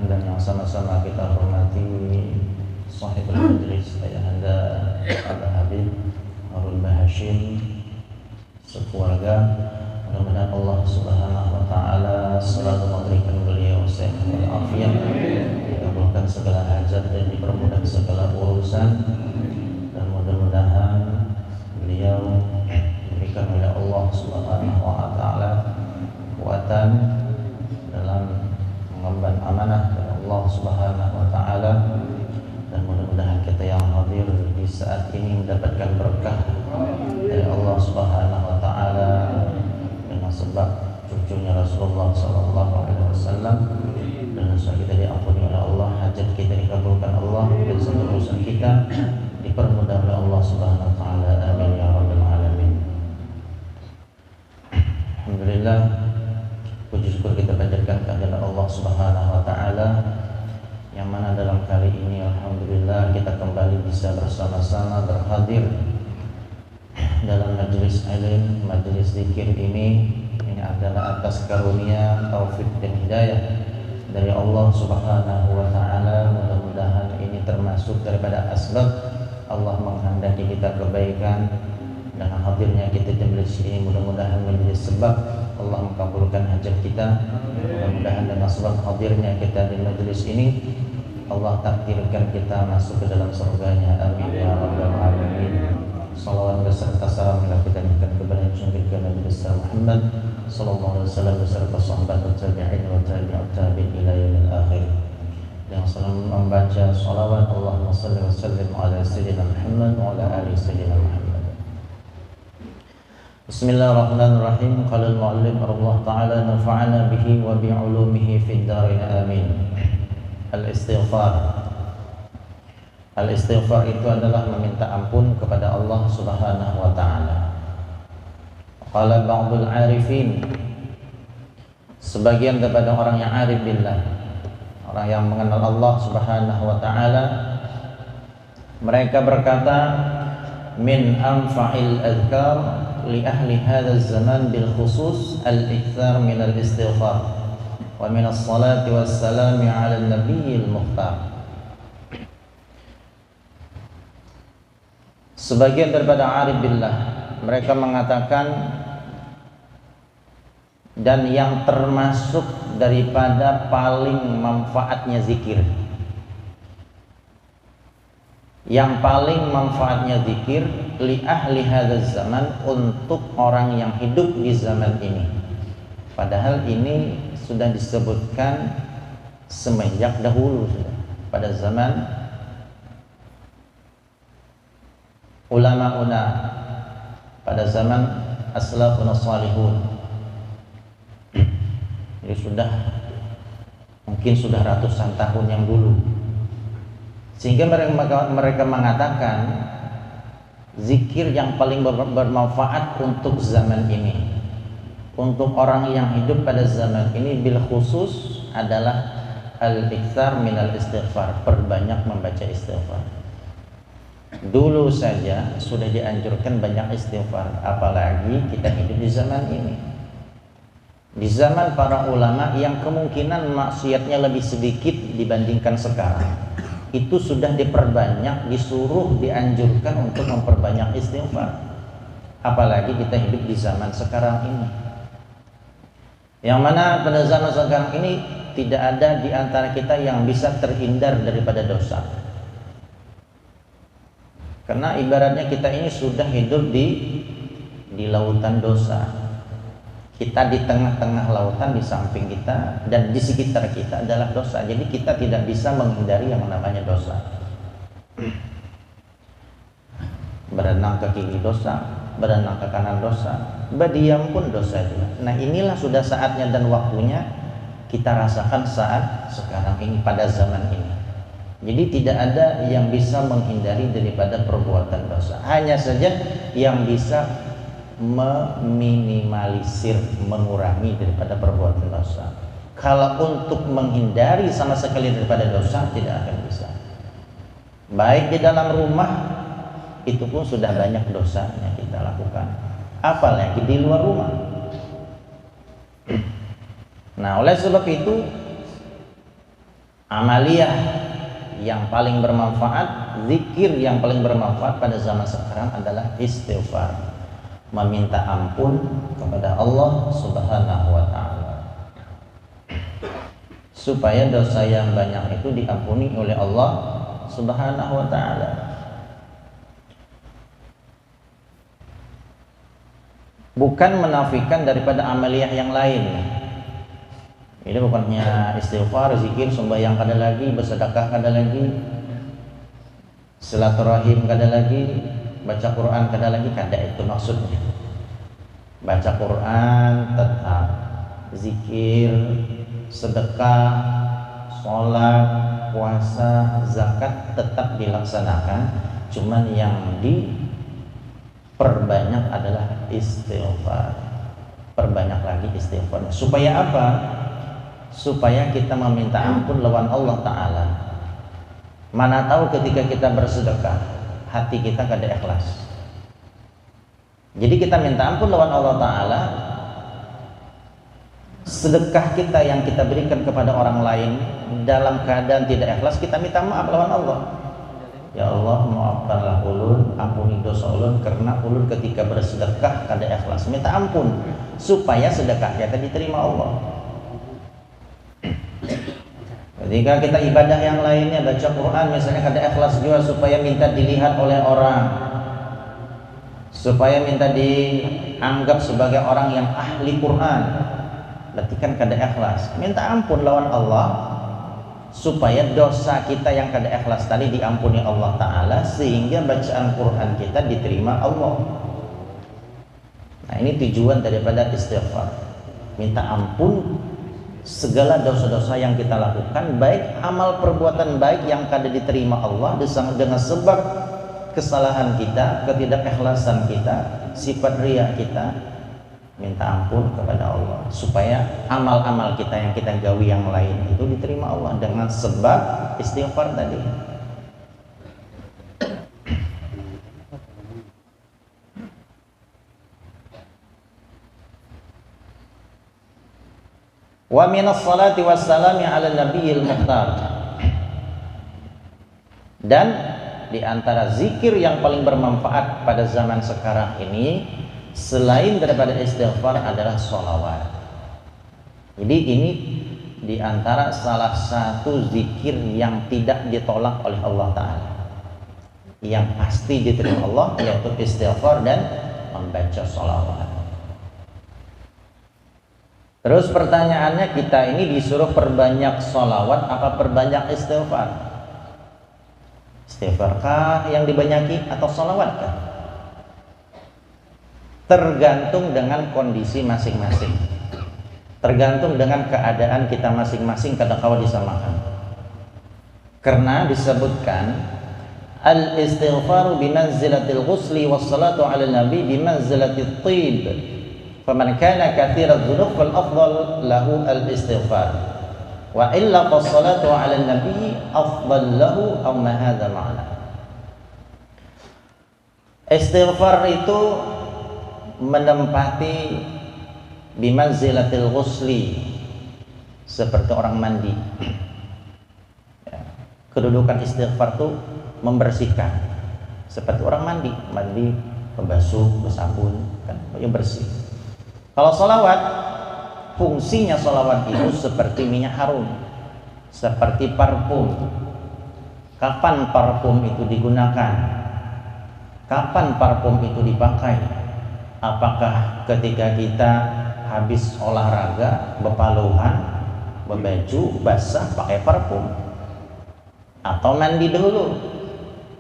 dan yang sama-sama kita hormati sahibul majlis ayahanda Abah Habib Harun Bahashim sekeluarga. Mudah-mudahan Allah Subhanahu wa taala selalu memberikan beliau sehat walafiat, dikabulkan segala hajat dan dipermudah segala urusan, dan mudah-mudahan beliau diberikan oleh Allah Subhanahu wa taala kekuatan dalam mengemban amanah dari Allah Subhanahu wa taala, dan mudah-mudahan kita yang hadir di saat ini mendapatkan berkah dari Allah Subhanahu wa taala dengan sebab cucunya Rasulullah sallallahu alaihi wasallam, dan dosa kita diampuni oleh Allah, hajat kita dikabulkan Allah, dan segala urusan kita dipermudah oleh Allah Subhanahu wa taala. Amin ya rabbal alamin. Alhamdulillah, puji syukur kita panjatkan kehadirat Allah Subhanahu wa taala, yang mana dalam kali ini alhamdulillah kita kembali bisa bersama-sama berhadir dalam majelis ilmu, majelis zikir ini adalah atas karunia, taufik dan hidayah dari Allah Subhanahu wa taala. Mudah-mudahan ini termasuk daripada asbab Allah menghendaki kita kebaikan. Dengan hadirnya kita di majelis ini mudah-mudahan menjadi sebab Allah mengabulkan hajat kita. Mudah-mudahan dengan sebab hadirnya kita di majelis ini Allah takdirkan kita masuk ke dalam surganya. Amin ya rabbal alamin. Salawat beserta salam kita berikan kepada junjungan Nabi besar Muhammad sallallahu alaihi wasallam beserta sahabat dan tabi'in wa tabi'ut tabi'in ila yaumil akhir. Yang selalu membaca salawat Allahumma shalli wa sallim ala sayyidina Muhammad wa ala ali sayyidina Muhammad. Bismillahirrahmanirrahim. Qala al-mu'allif Allah ta'ala nafa'ana bihi wa bi 'ulumihi fid dharain amin. Al-istighfar. Al-istighfar itu adalah meminta ampun kepada Allah Subhanahu wa taala. Qala ba'dul 'arifin, sebagian daripada orang yang arif billah, orang yang mengenal Allah Subhanahu wa taala, mereka berkata, min anfa'il adhkar li ahli hadzal zaman bil khusus al-ikthar min al-istighfar wa min as-salati was-salami 'ala an-nabiyil mukhtar. Sebagian daripada arif billah mereka mengatakan, dan yang termasuk daripada paling manfaatnya zikir, yang paling manfaatnya zikir li ahli hadzal zaman, untuk orang yang hidup di zaman ini. Padahal ini sudah disebutkan semenjak dahulu, sudah pada zaman ulama-una, pada zaman as-salafun as-salihun. Jadi mungkin sudah ratusan tahun yang dulu, sehingga mereka mengatakan zikir yang paling bermanfaat untuk zaman ini, untuk orang yang hidup pada zaman ini bil khusus adalah al-iktsar minal istighfar, perbanyak membaca istighfar. Dulu saja sudah dianjurkan banyak istighfar, apalagi kita hidup di zaman ini, di zaman para ulama yang kemungkinan maksiatnya lebih sedikit dibandingkan sekarang. Itu sudah diperbanyak, disuruh, dianjurkan untuk memperbanyak istighfar, apalagi kita hidup di zaman sekarang ini, yang mana pada zaman sekarang ini tidak ada di antara kita yang bisa terhindar daripada dosa. Karena ibaratnya kita ini sudah hidup di lautan dosa. Kita di tengah-tengah lautan, di samping kita dan di sekitar kita adalah dosa. Jadi kita tidak bisa menghindari yang namanya dosa. Berenang ke kiri dosa, berenang ke kanan dosa, berdiam pun dosa juga. Nah, inilah sudah saatnya dan waktunya kita rasakan saat sekarang ini, pada zaman ini. Jadi tidak ada yang bisa menghindari daripada perbuatan dosa. Hanya saja yang bisa meminimalisir, mengurangi daripada perbuatan dosa. Kalau untuk menghindari sama sekali daripada dosa, tidak akan bisa. Baik di dalam rumah, itu pun sudah banyak dosanya kita lakukan, apalagi di luar rumah. Nah, oleh sebab itu Amaliyah yang paling bermanfaat, zikir yang paling bermanfaat pada zaman sekarang adalah istighfar, meminta ampun kepada Allah Subhanahu wa taala, supaya dosa yang banyak itu diampuni oleh Allah Subhanahu wa taala. Bukan menafikan daripada amaliyah yang lain. Ini bukannya istighfar, zikir, sembahyang kada lagi, bersedekah kada lagi, silaturahim kada lagi, baca Quran kada lagi, kada itu maksudnya. Baca Quran tetap, zikir, sedekah, sholat, puasa, zakat tetap dilaksanakan. Cuman yang diperbanyak adalah istighfar. Perbanyak lagi istighfar. Supaya apa? Supaya kita meminta ampun lawan Allah Ta'ala. Mana tahu ketika kita bersedekah, hati kita kada ikhlas. Jadi kita minta ampun lawan Allah Ta'ala, sedekah kita yang kita berikan kepada orang lain dalam keadaan tidak ikhlas, kita minta maaf lawan Allah. Ya Allah, maafkanlah ulun, ampuni dosa ulun, karena ulun ketika bersedekah kada ikhlas. Minta ampun supaya sedekah kita diterima Allah. Ketika kita ibadah yang lainnya, baca Quran misalnya kada ikhlas juga, supaya minta dilihat oleh orang, supaya minta dianggap sebagai orang yang ahli Quran, berarti kan kada ikhlas. Minta ampun lawan Allah supaya dosa kita yang kada ikhlas tadi diampuni Allah Ta'ala, sehingga bacaan Quran kita diterima Allah. Nah, ini tujuan daripada istighfar, minta ampun segala dosa-dosa yang kita lakukan, baik amal perbuatan baik yang kada diterima Allah dengan sebab kesalahan kita, ketidakikhlasan kita, sifat riya kita, minta ampun kepada Allah supaya amal-amal kita yang kita gawi yang lain itu diterima Allah dengan sebab istighfar tadi. Wa minas salati wassalami ala nabiyil muhtar. Dan di antara zikir yang paling bermanfaat pada zaman sekarang ini selain daripada istighfar adalah sholawat. Jadi ini di antara salah satu zikir yang tidak ditolak oleh Allah Ta'ala, yang pasti diterima Allah, yaitu istighfar dan membaca sholawat. Terus pertanyaannya, kita ini disuruh perbanyak sholawat apa perbanyak istighfar? Istighfarkah yang dibanyaki atau sholawatkah? Tergantung dengan kondisi masing-masing, tergantung dengan keadaan kita masing-masing, kada kawa disamakan. Karena disebutkan al-istighfaru bimanzilatil ghusli wassalatu ala nabi bimanzilatil tib. Faman kana katsiran dzunub fal afdal lahu al-istighfar wa illa fassalatu 'ala an-nabi afdal lahu aw ma hadza ma'na. Istighfar itu menempati bimanzilatil ghusli, seperti orang mandi. Kedudukan istighfar itu membersihkan, seperti orang mandi, pembasuh, bersabun, kan ya bersih. Kalau sholawat, fungsinya sholawat itu seperti minyak harum, seperti parfum. Kapan parfum itu digunakan? Kapan parfum itu dipakai? Apakah ketika kita habis olahraga, bepaluhan, berbaju basah pakai parfum? Atau mandi dulu?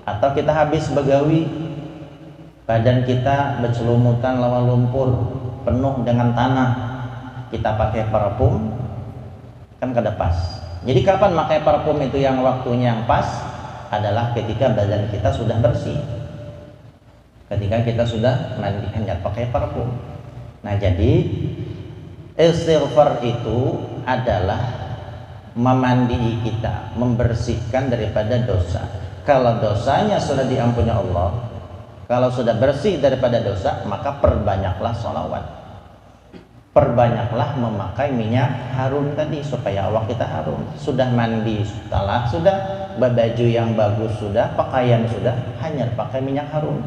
Atau kita habis begawi, badan kita bercelumutan lawan lumpur, penuh dengan tanah, kita pakai parfum, kan kada pas. Jadi kapan pakai parfum itu yang waktunya yang pas? Adalah ketika badan kita sudah bersih, ketika kita sudah mandi, hanya pakai parfum. Nah, jadi istighfar itu adalah memandi kita, membersihkan daripada dosa. Kalau dosanya sudah diampuni Allah, kalau sudah bersih daripada dosa, maka perbanyaklah sholawat. perbanyaklah memakai minyak harum tadi supaya awak kita harum. Sudah mandi sudah baju yang bagus sudah, pakaian sudah, hanya pakai minyak harum.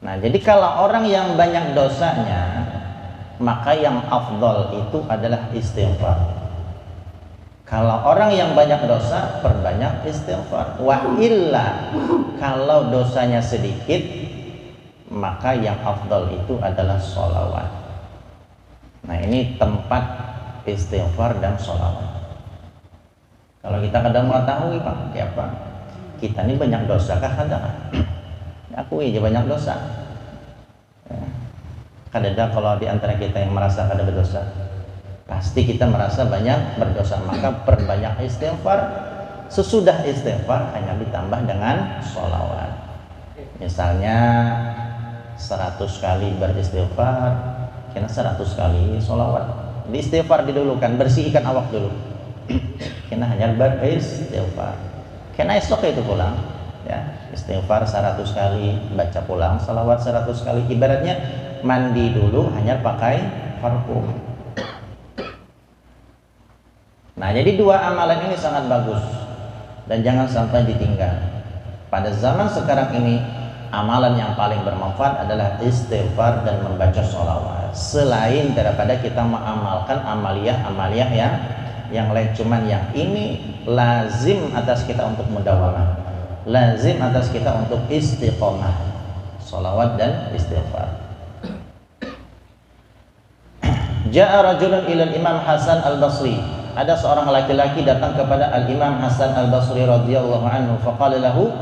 Nah, jadi kalau orang yang banyak dosanya, maka yang afdal itu adalah istighfar. Kalau orang yang banyak dosa, perbanyak istighfar. Wa illa, kalau dosanya sedikit, maka yang afdal itu adalah sholawat. Nah, ini tempat istighfar dan sholawat. Kalau kita kadang mengetahui, Pak, ya Pak, kita ini banyak dosa kah? Ada? Akui aja banyak dosa. Ya. Kadang kalau di antara kita yang merasa kada berdosa, pasti kita merasa banyak berdosa. Maka perbanyak istighfar. Sesudah istighfar hanya ditambah dengan sholawat. Misalnya 100 kali beristighfar, kena 100 kali sholawat. Di istighfar didulukan, bersihkan awak dulu. Kena hanya beristighfar. Kena esok itu pulang, ya istighfar 100 kali, baca pulang sholawat 100 kali. Ibaratnya mandi dulu hanya pakai parfum. Nah, jadi dua amalan ini sangat bagus dan jangan sampai ditinggal. Pada zaman sekarang ini, amalan yang paling bermanfaat adalah istighfar dan membaca sholawat. Selain daripada kita mengamalkan amaliyah yang lain, cuman yang ini lazim atas kita untuk mudawamah, lazim atas kita untuk istiqomah, sholawat dan istighfar. Ja'a rajulun ilal Imam Hasan al-Basri. Ada seorang laki-laki datang kepada Al-Imam Hasan al-Basri radhiyallahu anhu, faqala lahu,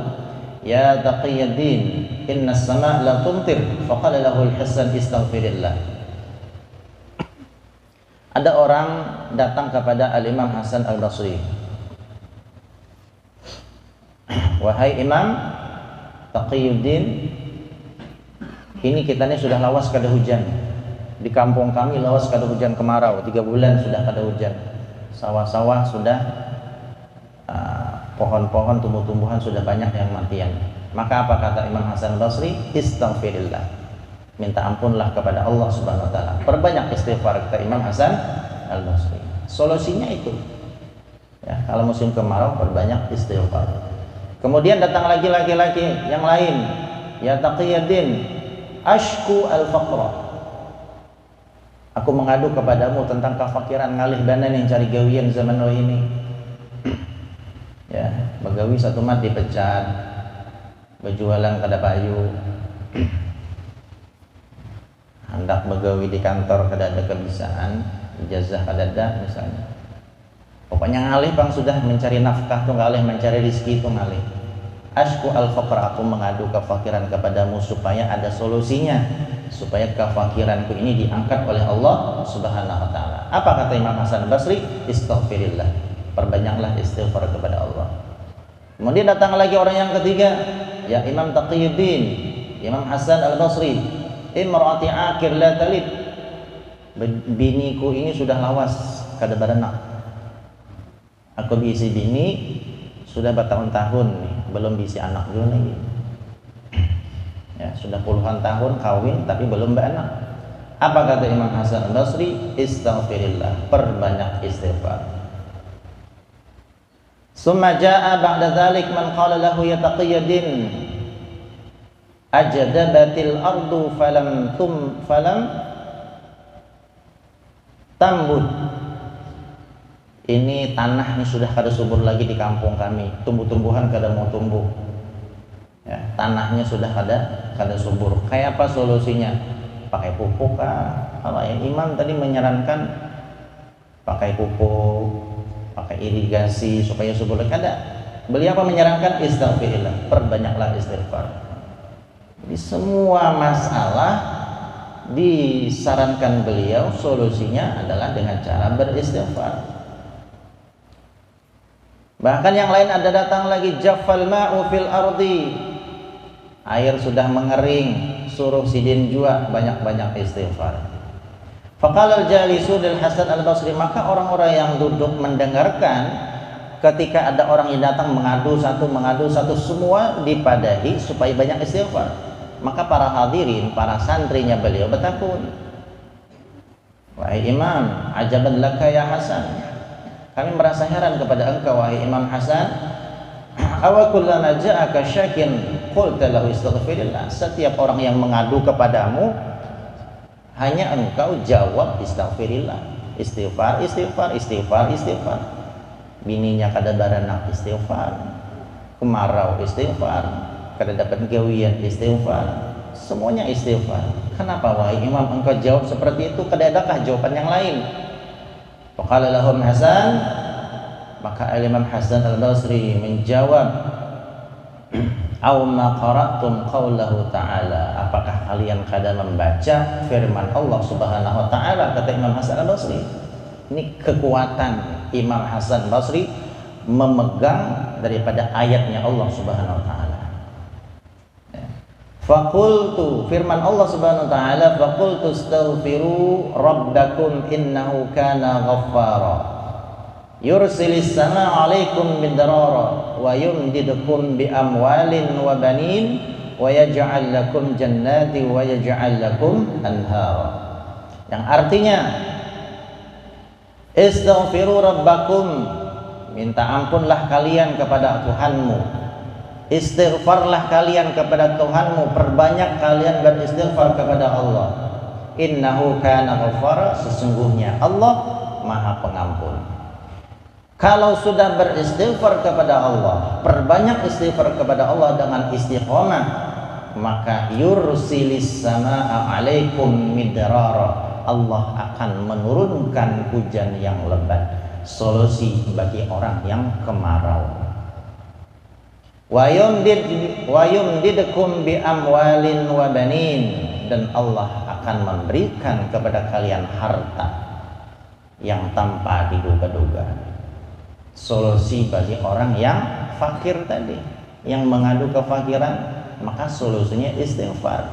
ya taqiyuddin, inna as-sama' la tumtir. Faqala lahu al-Hasan istaghfirillah. Ada orang datang kepada Al-Imam Hasan al-Basri. Wahai Imam Taqiyuddin, ini kita ini sudah lawas kada hujan. Di kampung kami lawas kada hujan kemarau, 3 bulan sudah kada hujan. Sawah-sawah sudah pohon-pohon, tumbuh-tumbuhan sudah banyak yang matian. Maka apa kata Imam Hasan al-Basri? Istaghfirillah. Minta ampunlah kepada Allah Subhanahu wa taala. Perbanyak istighfar, kata Imam Hasan al-Basri. Solusinya itu. Ya, kalau musim kemarau perbanyak istighfar. Kemudian datang lagi laki-laki yang lain. Ya Taqiyuddin, ashku al-faqra. Aku mengadu kepadamu tentang kefakiran, ngalih banan yang cari gawian zaman ini. Ya, begawi satu mat dipecat, berjualan kada payu, hendak begawi di kantor kada ada kebisaan, ijazah kada ada misalnya. Pokoknya ngalih bang, sudah mencari nafkah tuh ngalih, mencari rezeki tuh ngalih. Ashku al-faqr, aku mengadu kefakiran kepadamu supaya ada solusinya, supaya kefakiranku ini diangkat oleh Allah Subhanahu wa taala. Apa kata Imam Hasan Basri? Istaghfirillah. Perbanyaklah istighfar kepada Allah. Kemudian datang lagi orang yang ketiga, ya Imam Taqiyuddin, Imam Hasan al-Basri, imraati akir la talid. Biniku ini sudah lawas kada beranak. Aku bisi bini sudah bertahun-tahun nih, belum bisi anak dulu lagi. Ya, sudah puluhan tahun kawin tapi belum beranak. Apa kata Imam Hasan al-Basri? Istaghfirillah, perbanyak istighfar. Summa jaa ba'da dzalik man qala lahu ya Taqiyuddin, ajdabatil ardu falam tambut. Ini tanah ini sudah kada subur lagi di kampung kami, tumbuh-tumbuhan kada mau tumbuh. Ya, tanahnya sudah kada subur. Kayak apa solusinya? Pakai pupuk kah? Kalau yang Imam tadi menyarankan pakai pupuk, pakai irigasi supaya subur lagi, kada. Beliau apa menyarankan? Istighfirillah, perbanyaklah istighfar. Jadi semua masalah disarankan beliau solusinya adalah dengan cara beristighfar. Bahkan yang lain ada datang lagi, jaffal ma'u fil ardi, air sudah mengering, suruh sidin jua banyak-banyak istighfar. Faqala al-jalisu lil Hasan al-Basri, maka orang-orang yang duduk mendengarkan ketika ada orang yang datang mengadu satu semua dipadahi supaya banyak istighfar. Maka para hadirin, para santrinya beliau bertakun. Wahai Imam, ajaban laka ya Hasan, kami merasa heran kepada engkau wahai Imam Hasan. Awa kullama ja'aka syakin qulta lahu istaghfirillah. Setiap orang yang mengadu kepadamu, hanya engkau jawab istaghfirillah. Istighfar, istighfar, istighfar, istighfar. Bininya kada baranak istighfar, kemarau istighfar, kada dapat gawian istighfar, semuanya istighfar. Kenapa wahai Imam engkau jawab seperti itu? Kada adakah jawaban yang lain? Faqala lahum Hasan, maka Imam Hasan Al-Basri menjawab, aw ma qara'tum qaulahu ta'ala, apakah kalian kada membaca firman Allah Subhanahu wa taala? Kata Imam Hasan Al-Basri. Ini kekuatan Imam Hasan Basri memegang daripada ayatnya Allah Subhanahu wa taala. Faqultu, firman Allah Subhanahu wa taala, faqultu astaghfiru rabbakum innahu kana ghaffara yursilis samaa 'alaikum bidarara wa yumdidukum bi amwalin wa banin wa yaj'al lakum jannati wa yaj'al lakum anhara. Yang artinya istaghfiru rabbakum, minta ampunlah kalian kepada Tuhanmu, istighfarlah kalian kepada Tuhanmu, perbanyak kalian beristighfar kepada Allah. Innahu kana ghaffara, sesungguhnya Allah Maha Pengampun. Kalau sudah beristighfar kepada Allah, perbanyak istighfar kepada Allah dengan istiqomah, maka yursilis samaa 'alaikum midrara, Allah akan menurunkan hujan yang lebat, solusi bagi orang yang kemarau. Wa yumdidukum bi amwalin wa banin, dan Allah akan memberikan kepada kalian harta yang tanpa diduga-duga. Solusi bagi orang yang fakir tadi, yang mengadu kefakiran, maka solusinya istighfar.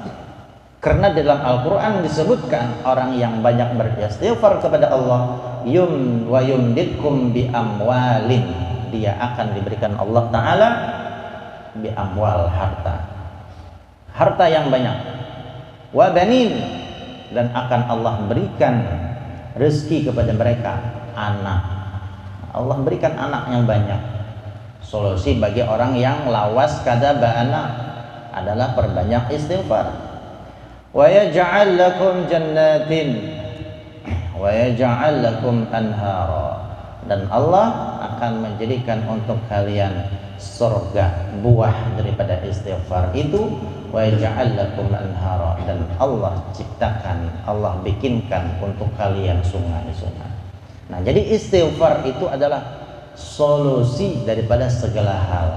Karena dalam Al-Quran disebutkan orang yang banyak beristighfar kepada Allah, wa yumdidkum bi amwalin, dia akan diberikan Allah Ta'ala bi amwal, harta yang banyak, wa banin, dan akan Allah berikan rezeki kepada mereka, anak. Allah berikan anak yang banyak. Solusi bagi orang yang lawas kada ba'anak adalah perbanyak istighfar. Wa yaj'al lakum jannatin wa yaj'al lakum anhara, dan Allah akan menjadikan untuk kalian surga buah daripada istighfar itu. Wa yaj'al lakum anhara, dan Allah ciptakan, Allah bikinkan untuk kalian sungai-sungai. Nah, jadi istighfar itu adalah solusi daripada segala hal.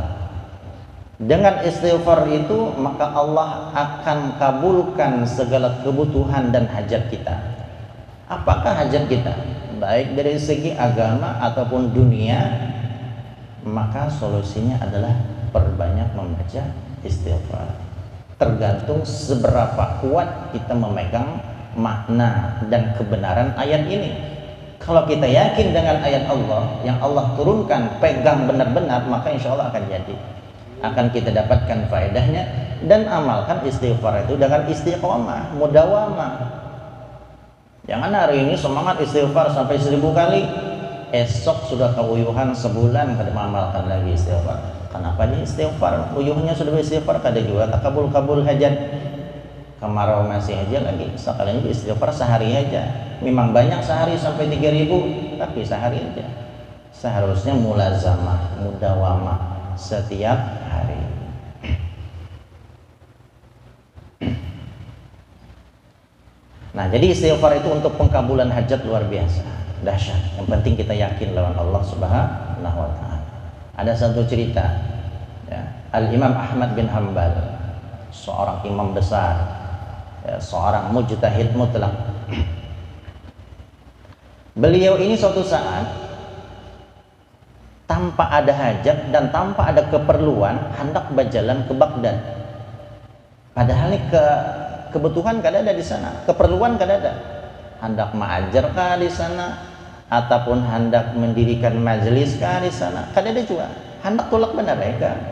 Dengan istighfar itu maka Allah akan kabulkan segala kebutuhan dan hajat kita. Apakah hajat kita? Baik dari segi agama ataupun dunia, maka solusinya adalah perbanyak membaca istighfar. Tergantung seberapa kuat kita memegang makna dan kebenaran ayat ini. Kalau kita yakin dengan ayat Allah yang Allah turunkan, pegang benar-benar, maka insya Allah akan jadi, akan kita dapatkan faedahnya. Dan amalkan istighfar itu dengan istiqomah, mudawamah. Jangan hari ini semangat istighfar sampai 1000 kali, esok sudah kewuyuhan sebulan kada mengamalkan lagi istighfar. Kenapa nih istighfar? Uyuhnya sudah istighfar kada juga tak kabul-kabul hajat. Kemarau masih aja lagi, sekalian istighfar sehari aja. Memang banyak sehari sampai 3000, tapi sehari aja. Seharusnya mulazamah, mudawamah setiap hari. Nah, jadi istighfar itu untuk pengkabulan hajat luar biasa, dahsyat. Yang penting kita yakin lawan Allah Subhanahu wa taala. Ada satu cerita, ya, Al-Imam Ahmad bin Hanbal, seorang imam besar, ya, seorang mujtahid mutlak. Beliau ini suatu saat tanpa ada hajat dan tanpa ada keperluan hendak berjalan ke Baghdad. Padahal ini kebutuhan kada ada di sana, keperluan kada ada. Hendak mengajar kah di sana, ataupun hendak mendirikan majelis kah di sana, kada ada juga. Hendak tulak benar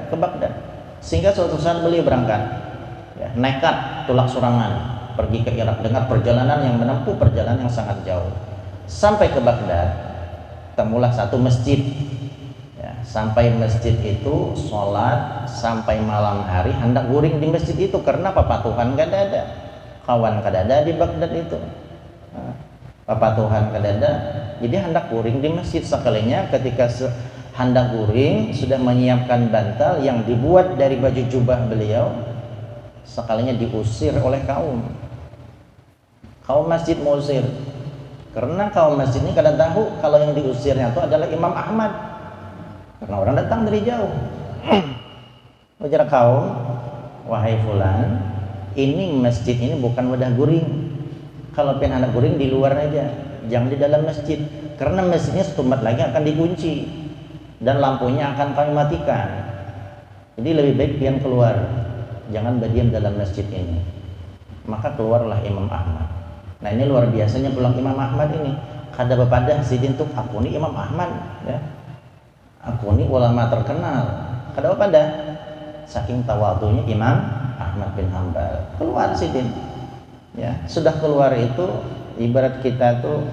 ke Baghdad. Sehingga suatu saat beliau berangkat, ya, nekat tulak surangan pergi ke Irak dengan perjalanan yang menempuh perjalanan yang sangat jauh. Sampai ke Baghdad, temulah satu masjid. Ya, sampai masjid itu sholat sampai malam hari, hendak guring di masjid itu karena Papa Tuhan gak ada, kawan gak ada di Baghdad itu. Papa Tuhan gak ada, jadi hendak guring di masjid. Sekalinya ketika hendak guring sudah menyiapkan bantal yang dibuat dari baju jubah beliau, sekalinya diusir oleh kaum masjid mengusir. Karena kaum masjid ini kadang tahu kalau yang diusirnya itu adalah Imam Ahmad, karena orang datang dari jauh. Ujar kaum, wahai fulan, ini masjid ini bukan wadah guring. Kalau pengen anak guring di luar aja, jangan di dalam masjid, karena masjidnya setumbat lagi akan dikunci dan lampunya akan kami matikan. Jadi lebih baik pian keluar, jangan berdiam dalam masjid ini. Maka keluarlah Imam Ahmad. Nah ini luar biasanya pulang Imam Ahmad ini. Kada bepadah sidin tuh, aku ini Imam Ahmad ya, aku ini ulama terkenal. Kada bepadah, saking tawadhunya Imam Ahmad bin Hambal. Keluar sidin ya, sudah keluar itu ibarat kita tuh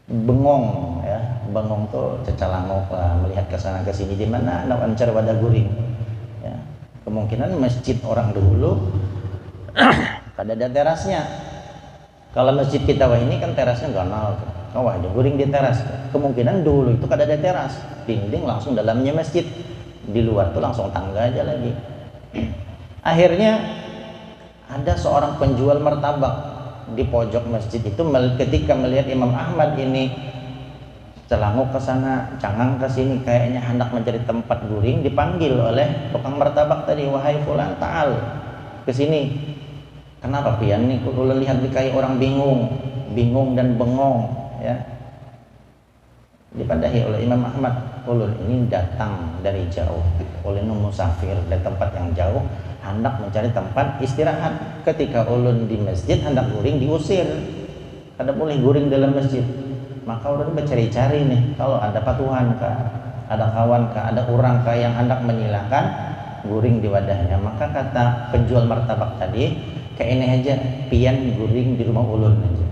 bengong ya, bengong tuh cecalangok lah, melihat ke sana ke sini, di mana nak ancar wadah guring ya. Kemungkinan masjid orang dulu kada ada terasnya. Kalau masjid kita wah ini kan terasnya ganal tuh, wah ada guring di teras. Kemungkinan dulu itu kada ada teras, dinding langsung dalamnya masjid, di luar tuh langsung tangga aja lagi. Akhirnya ada seorang penjual martabak di pojok masjid itu, ketika melihat Imam Ahmad ini celanguk ke sana, cangang ke sini, kayaknya hendak mencari tempat guring, dipanggil oleh tukang martabak tadi, wahai fulan, ta'al ke sini. Kenapa pian nih? Kalau lihat kayak orang bingung dan bengong ya. Dipadahi oleh Imam Ahmad, ulun ini datang dari jauh, ulun musafir dari tempat yang jauh, hendak mencari tempat istirahat. Ketika ulun di masjid hendak guring, diusir, kada boleh guring dalam masjid. Maka ulun mencari-cari nih, kalau ada patuhan kah, ada kawan kah, ada orang kah yang hendak menyilakan guring di wadahnya. Maka kata penjual martabak tadi, kayak ini aja, pian guring di rumah ulun aja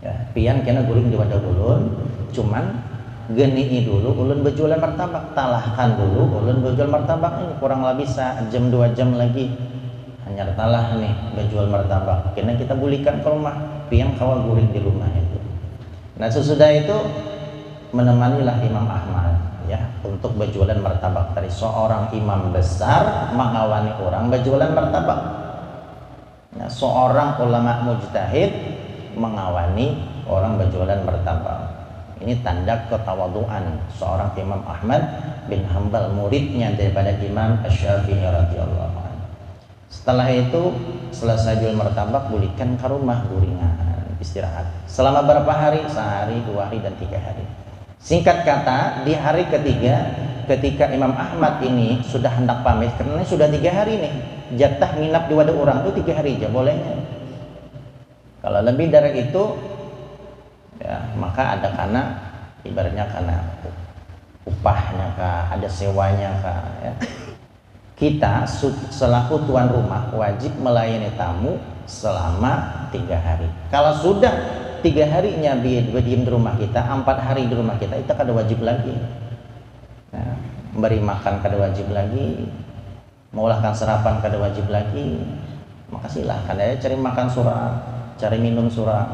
ya, pian kena guring di wadah ulun, cuman geni dulu ulun berjualan martabak, talahkan dulu ulun berjual martabak ini, kurang lebih jam 2 jam lagi hanya talah nih berjual martabak, kena kita bulikan ke rumah, pian kawal guring di rumah itu. Nah sesudah itu menemanilah Imam Ahmad ya untuk berjualan martabak. Tadi seorang imam besar mengawani orang berjualan martabak. Nah, seorang ulama mujtahid mengawani orang berjualan martabak. Ini tanda ketawaduan seorang Imam Ahmad bin Hambal, muridnya daripada Imam Asy-Syafi'i radhiyallahu anhu. Setelah itu selesai jual martabak, bulikan ke rumah guringan, istirahat. Selama berapa hari? Sehari, 2 hari, dan 3 hari. Singkat kata, di hari ketiga ketika Imam Ahmad ini sudah hendak pamit, karena sudah 3 hari nih jatah nginap di wadah orang itu 3 hari aja bolehnya. Kalau lebih dari itu ya maka ada karena ibaratnya karena upahnya kah, ada sewanya kah ya. Kita selaku tuan rumah wajib melayani tamu selama 3 hari. Kalau sudah 3 harinya berdiam di rumah kita, 4 hari di rumah kita, itu kada wajib lagi. Nah, beri makan kada wajib lagi, mengolahkan sarapan kada wajib lagi. Maka silahkan ya cari makan surah, cari minum surah.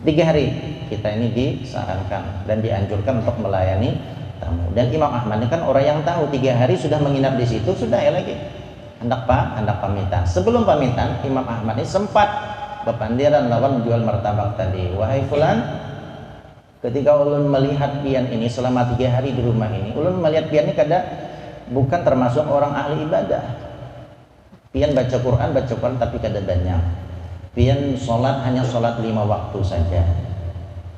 3 hari kita ini disarankan dan dianjurkan untuk melayani tamu. Dan Imam Ahmad ini kan orang yang tahu 3 hari sudah menginap di situ, sudah ya lagi hendak pamitan. Sebelum pamitan Imam Ahmad ini sempat bepandiran lawan menjual martabak tadi. Wahai fulan, ketika ulun melihat pian ini selama 3 hari di rumah ini, ulun melihat pian ini bukan termasuk orang ahli ibadah. Pian baca Quran tapi kada banyak. Pian sholat hanya sholat 5 waktu saja.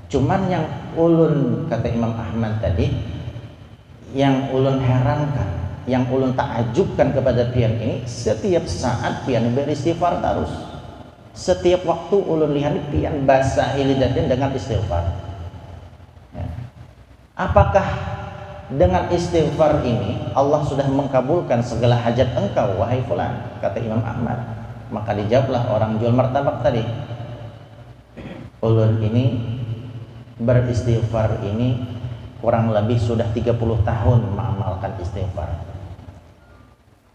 Cuman yang ulun, kata Imam Ahmad tadi, yang ulun herankan, yang ulun takjubkan kepada pian ini, setiap saat pian beristighfar terus. Setiap waktu ulun lihat pian basahi lidahnya dengan istighfar. Ya. Apakah dengan istighfar ini Allah sudah mengkabulkan segala hajat engkau wahai fulan, kata Imam Ahmad. Maka dijawablah orang jual martabak tadi, ulun ini beristighfar ini kurang lebih sudah 30 tahun mengamalkan istighfar.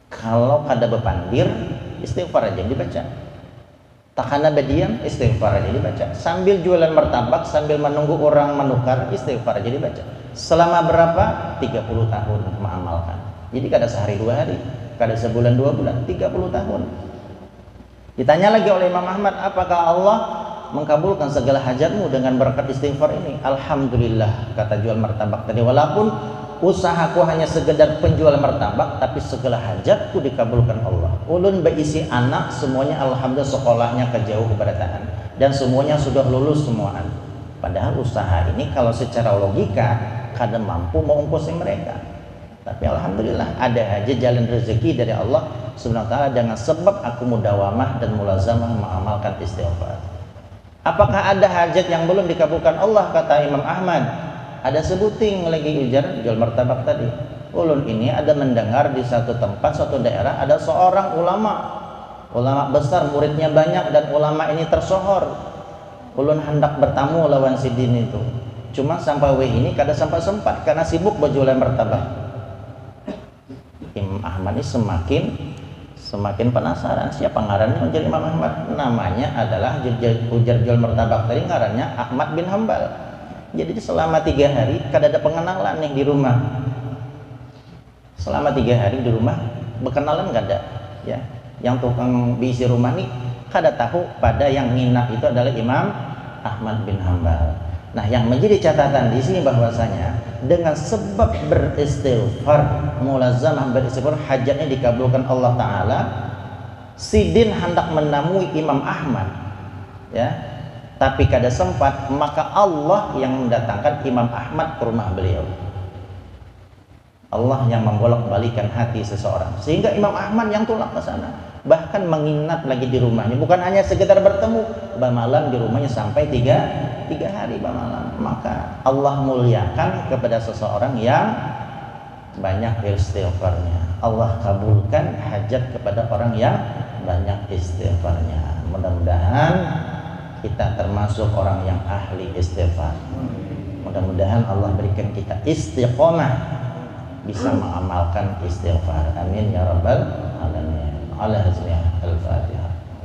Kalau kada bepandir istighfar aja dibaca, takana bediam istighfar aja dibaca, sambil jualan martabak sambil menunggu orang menukar istighfar aja dibaca. Selama berapa? 30 tahun mengamalkan. Jadi kada sehari 2 hari, kada sebulan 2 bulan, 30 tahun. Ditanya lagi oleh Imam Ahmad, apakah Allah mengkabulkan segala hajatmu dengan berkat istighfar ini? Alhamdulillah, kata jual martabak tadi, walaupun usahaku hanya sekedar penjual martabak, tapi segala hajatku dikabulkan Allah. Ulun berisi anak semuanya alhamdulillah sekolahnya kejauh keberataan dan semuanya sudah lulus semuaan. Padahal usaha ini kalau secara logika kada mampu mengungkusi mereka, tapi alhamdulillah ada aja jalan rezeki dari Allah Subhanahu wa taala dengan sebab aku mudawamah dan mulazamah mengamalkan istighfar. Apakah ada hajat yang belum dikabulkan Allah? Kata Imam Ahmad, ada sebuting lagi ujar jual martabak tadi. Ulun ini ada mendengar di satu tempat, suatu daerah ada seorang ulama besar, muridnya banyak dan ulama ini tersohor. Ulun hendak bertamu lawan sidin itu, cuma sampai ini kada sampai sempat karena sibuk berjualan martabak. Imam Ahmad ini semakin penasaran siapa ngarannya ujar Imam Ahmad. Namanya adalah ujar jual martabak tadi ngarannya Ahmad bin Hambal. Jadi selama 3 hari kada ada pengenalan nih di rumah. Selama 3 hari di rumah berkenalan kada ya. Yang tukang bisi rumah nih kada tahu pada yang nginap itu adalah Imam Ahmad bin Hambal. Nah, yang menjadi catatan di sini bahwasanya dengan sebab beristighfar, mulazamah beristighfar, hajatnya dikabulkan Allah taala. Sidin hendak menemui Imam Ahmad ya, tapi kada sempat, maka Allah yang mendatangkan Imam Ahmad ke rumah beliau. Allah yang membolak-balikan hati seseorang sehingga Imam Ahmad yang tulak ke sana, bahkan menginap lagi di rumahnya, bukan hanya sekedar bertemu, bermalam di rumahnya sampai 3 hari bermalam. Maka Allah muliakan kepada seseorang yang banyak istighfarnya. Allah kabulkan hajat kepada orang yang banyak istighfarnya. Mudah-mudahan kita termasuk orang yang ahli istighfar. Mudah-mudahan Allah berikan kita istiqomah bisa mengamalkan istighfar. Amin ya rabbal alamin. Ala hazmiyah al-fatihah.